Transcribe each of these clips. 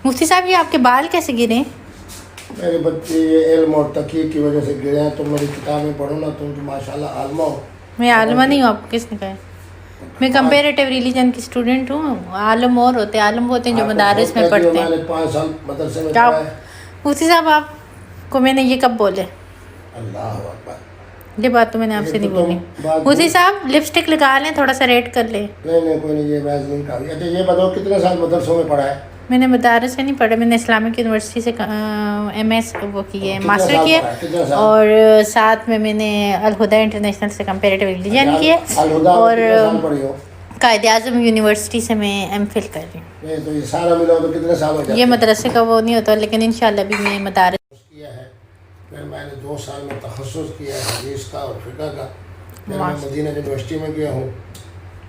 मुफ्ती साहब ये आपके बाल कैसे गिरे? मेरे बच्चे ये इल्म और तकीय की वजह से गिरे हैं। तुम मेरी किताबें पढ़ो ना, तुम तो माशाल्लाह आलमा हो। मैं आलमा नहीं हूँ, आपको किसने कहा? मैं कंपेरेटिव रिलीजन की स्टूडेंट हूँ। आलम और होते हैं, आलम होते हैं जो मदारिस में पढ़ते हैं। मैंने 5 साल मदरसे में क्या पढ़ा है। मुफ्ती साहब आपको मैंने ये कब बोले? अल्लाह अकबर। ये बात तो मैंने आपसे नहीं बोली। मुफ्ती साहब लिपस्टिक लगा लें, थोड़ा सा रेड कर लें। नहीं कोई नहीं, ये बहस नहीं काफी। अच्छा ये बताओ कितने साल मदरसों में पढ़ा है? मैंने मदारस से नहीं पढ़ा, मैंने इस्लामिक यूनिवर्सिटी से MS वो की है, मास्टर किया, और साथ में मैंने अल-हुदा इंटरनेशनल से कंपेरेटिव रिलीजन किया, और कायद आज़म यूनिवर्सिटी से मैं MPhil कर रही हूँ। तो ये सारा मिला तो कितने साल हो जाते हैं? ये मदरसे का वो नहीं होता, लेकिन इंशाल्लाह भी मैं मदारस किया है। फिर मैंने 2 साल में तखस्सुस किया है हदीस का और फ़िक़्ह का। फिर मैं मदीना यूनिवर्सिटी में गया हूँ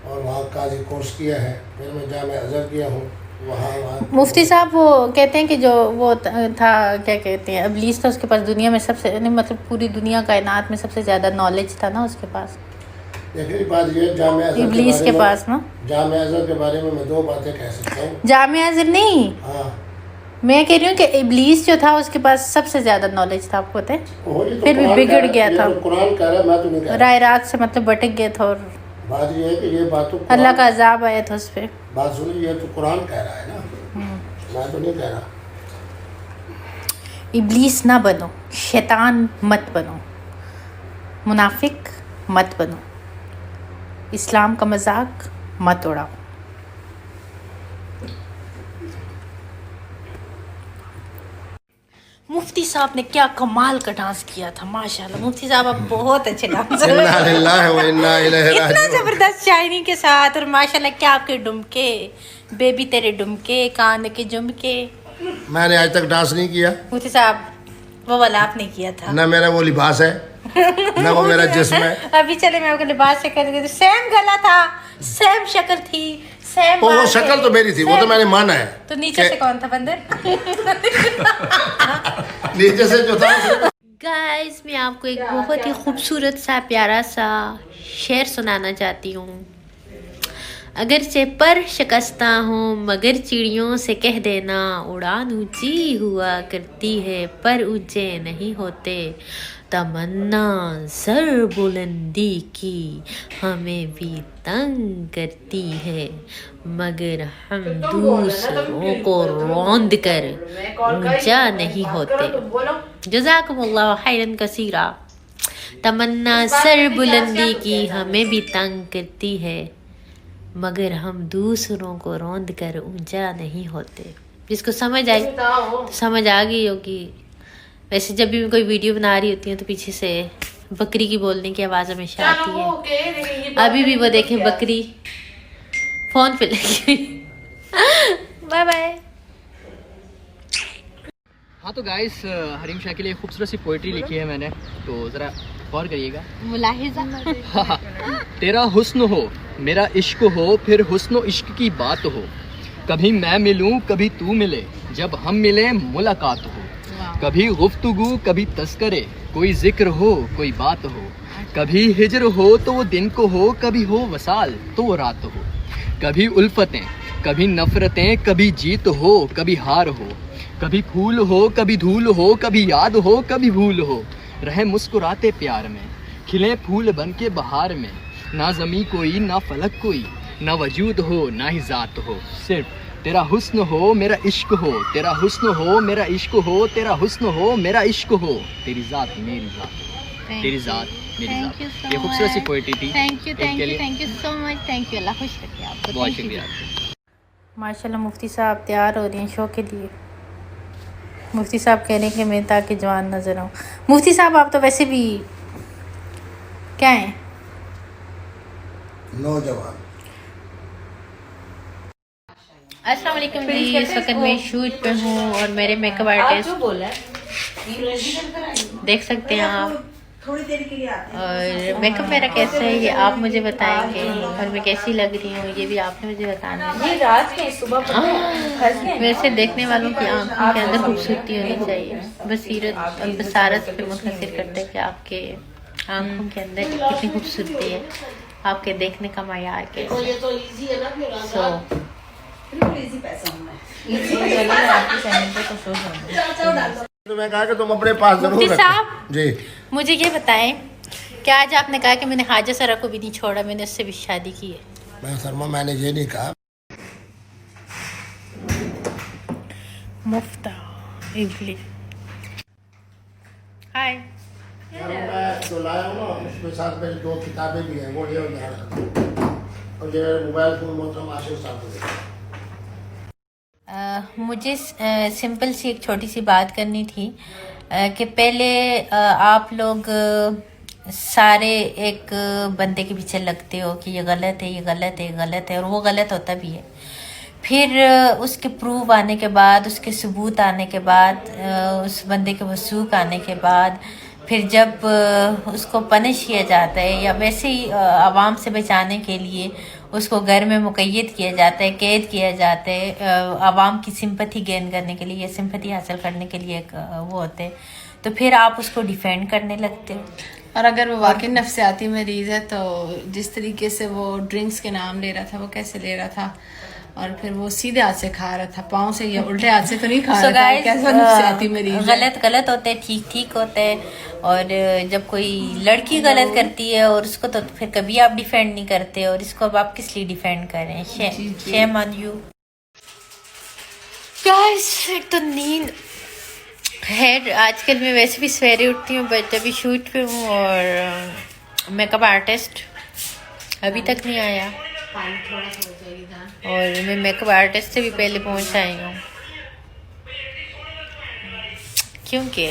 और वहाँ काजी कोर्स किया है। फिर मैं जामे अज़हर किया हूँ वहाँ। मुफ्ती साहब वो कहते हैं कि जो वो था, क्या कहते हैं, इब्लीस था, उसके पास दुनिया में सबसे, मतलब पूरी दुनिया कायनात में सबसे ज़्यादा नॉलेज था ना उसके पास। देखिए बात ये जामे अज़हर इब्लीस के पास ना, जामे अज़हर के बारे में मैं 2 बातें कह सकता हूँ। जामे अज़हर नहीं, हाँ मैं कह रही हूँ कि इब्लीस जो था उसके पास सबसे ज़्यादा नॉलेज था, आपको पता है? तो फिर भी बिगड़ गया था, कुरान कह रहा है, मैं तो नहीं कह रहा। राय रात से मतलब भटक गया था, और बात ये है कि ये बात तो अल्लाह का अज़ाब आया था उस पर। बात सुनिए, ये तो कुरान कह रहा है ना, मैं तो नहीं कह रहा। इब्लीस ना बनो, शैतान मत बनो, मुनाफिक मत बनो, इस्लाम का मजाक मत उड़ाओ। मुफ्ती साहब ने क्या कमाल का डांस किया था, माशाल्लाह। मुफ्ती साहब आप बहुत अच्छे डांसर हैं। इतना ज़बरदस्त शायरी के साथ, और माशाल्लाह क्या आपके डुमके, बेबी तेरे डुमके, कान के झुमके। मैंने आज तक डांस नहीं किया। मुफ्ती साहब वो वाला आपने किया था ना, मेरा वो लिबास है ना वो मेरा जिस्म है। अभी चले मैं आपको लिबास से कर देती, सेम गला था, सेम शक्ल थी, सेम वो शक्ल तो मेरी थी, वो तो मैंने माना है। तो नीचे से कौन था बंदर? नीचे से जो था। गाइस मैं आपको एक बहुत ही खूबसूरत सा प्यारा सा शेर सुनाना चाहती हूँ। अगरचे पर शिकस्ता हूँ मगर चिड़ियों से कह देना, उड़ान ऊंची हुआ करती है पर ऊंचे नहीं होते। तमन्ना सर बुलंदी की हमें भी तंग करती है, मगर हम दूसरों को रौंद कर ऊंचा नहीं होते। जज़ाकुमुल्लाह खैरन कसीरा। तमन्ना सर बुलंदी की हमें भी तंग करती है, मगर हम दूसरों को रौंद कर ऊंचा नहीं होते। जिसको समझ आई तो समझ आ गई होगी। वैसे जब भी मैं कोई वीडियो बना रही होती हूँ तो पीछे से बकरी की बोलने की आवाज़ हमेशा आती है। अभी भी वो देखें बकरी फ़ोन पे लगी हुई। Bye bye. हाँ तो गाइस हरीम शाह के लिए खूबसूरत सी पोइट्री लिखी है मैंने, तो ज़रा गौर करिएगा। मुलाहिज़ा। तेरा हुस्न हो मेरा इश्क हो, फिर हुस्न इश्क की बात हो। कभी मैं मिलूं कभी तू मिले, जब हम मिले मुलाकात हो। कभी गुफ्तगू कभी तस्करे, कोई जिक्र हो कोई बात हो। कभी हिजर हो तो वो दिन को हो, कभी हो वसाल तो वो रात हो। कभी उल्फतें कभी नफरतें, कभी जीत हो कभी हार हो। कभी फूल हो कभी धूल हो, कभी याद हो कभी भूल हो। रहे मुस्कुराते प्यार में, खिले फूल बन के बहार में। ना ज़मी कोई ना फलक कोई, ना वजूद हो ना ही ज़ात हो। सिर्फ तेरा हुस्न हो मेरा इश्क हो, तेरा हुस्न हो मेरा इश्क हो, तेरा हुस्न हो मेरा इश्क हो। तेरी ज़ात मेरी ज़ात, तेरी ज़ात मेरी ज़ात। ये खूबसूरत सी पोएट्री थी। Thank you so much. Thank you, अल्लाह खुश रखे आपको। बहुत शुक्रिया आपका। माशाल्लाह मुफ्ती साहब तैयार हो रही हैं शो के लिए। मुफ्ती साहब कह रहे हैं कि मैं ताकि जवान नज़र आऊँ। मुफ्ती साहब आप तो वैसे भी क्या हैं, नौजवान। अस्सलाम वालेकुम जी। इस वक्त मैं शूट पे हूँ और मेरे मेकअप आर्टिस्ट देख सकते हैं आप। और मेकअप मेरा कैसा है ये आप मुझे बताएंगे, और मैं कैसी लग रही हूँ ये भी आपने मुझे बताना है। वैसे देखने वालों की आंखों के अंदर खूबसूरती होनी चाहिए। बसीरत और बसारत पे मुनहसर करते हैं कि आपके आंखों के अंदर कितनी खूबसूरती है, आपके देखने का मयार कैसा है। तो मैं कहा कि तुम अपने पास जरूर मुफ्ती रखो। साहब जी मुझे ये बताएं कि आज आपने कहा कि मैंने हाजा सरा को भी नहीं छोड़ा, मैंने उससे भी शादी की है। मैं शर्मा, मैंने ये नहीं कहा। मुफ्ता इबली हाय। मैं जो लाया हूँ ना उसके साथ मेरी 2 किताबें भी हैं, वो ले ध्यान रखो। और ये मेरे मोबाइल फोन मोहतरम आशिफ साहब को देना। मुझे सिंपल सी एक छोटी सी बात करनी थी कि पहले आप लोग सारे एक बंदे के पीछे लगते हो कि ये गलत है, ये गलत है, ये गलत है, और वो गलत होता भी है। फिर उसके प्रूफ आने के बाद, उसके सबूत आने के बाद, उस बंदे के वसूक आने के बाद, फिर जब उसको पनिश किया जाता है या वैसे ही आवाम से बचाने के लिए उसको घर में मुक़य्यद किया जाता है, कैद किया जाता है, आवाम की सिंपैथी गेन करने के लिए या सिंपैथी हासिल करने के लिए एक वो होते हैं, तो फिर आप उसको डिफेंड करने लगते हो। और अगर वो वाकई नफ्सियाती मरीज है तो जिस तरीके से वो ड्रिंक्स के नाम ले रहा था, वो कैसे ले रहा था, और फिर वो सीधे हाथ से खा रहा था, पाँव से या उल्टे हाथ से तो नहीं खा रहा था। कैसा नफ्सियाती मरीज है। गलत गलत होते हैं, ठीक ठीक होते हैं। और जब कोई लड़की गलत करती है और उसको तो फिर कभी आप डिफेंड नहीं करते, और इसको अब आप किस लिए डिफेंड कर रहे हैं? Shame on you guys. एक तो नींद है, आजकल मैं वैसे भी सवेरे उठती हूँ, बट अभी शूट पे हूँ और मेकअप आर्टिस्ट अभी तक नहीं आया, और मैं मेकअप आर्टिस्ट से भी पहले पहुँच आई हूँ, क्योंकि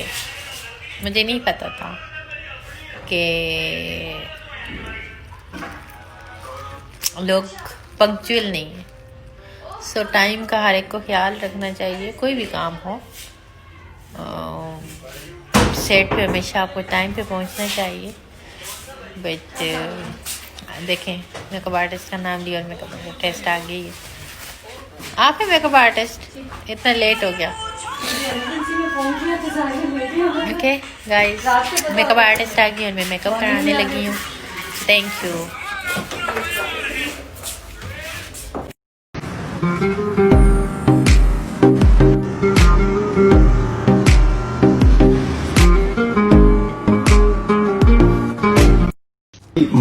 मुझे नहीं पता था कि लोग पंक्चुअल नहीं है। सो टाइम का हर एक को ख्याल रखना चाहिए, कोई भी काम हो। सेट पे हमेशा आपको टाइम पे पहुंचना चाहिए। बट देखें, मेकअप आर्टिस्ट का नाम लिया और मेकअप आर्टिस्ट आ गई है। आप है मेकअप आर्टिस्ट, इतना लेट हो गया। ओके गाइस, मेकअप आर्टिस्ट आ गई और मैं मेकअप कराने लगी हूँ। Thank you.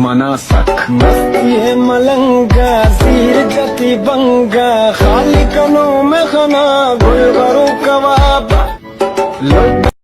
मनासक मस्ती मलंगा सीर जति बंगा खाली कनों में खाना गुलबरू कबाब।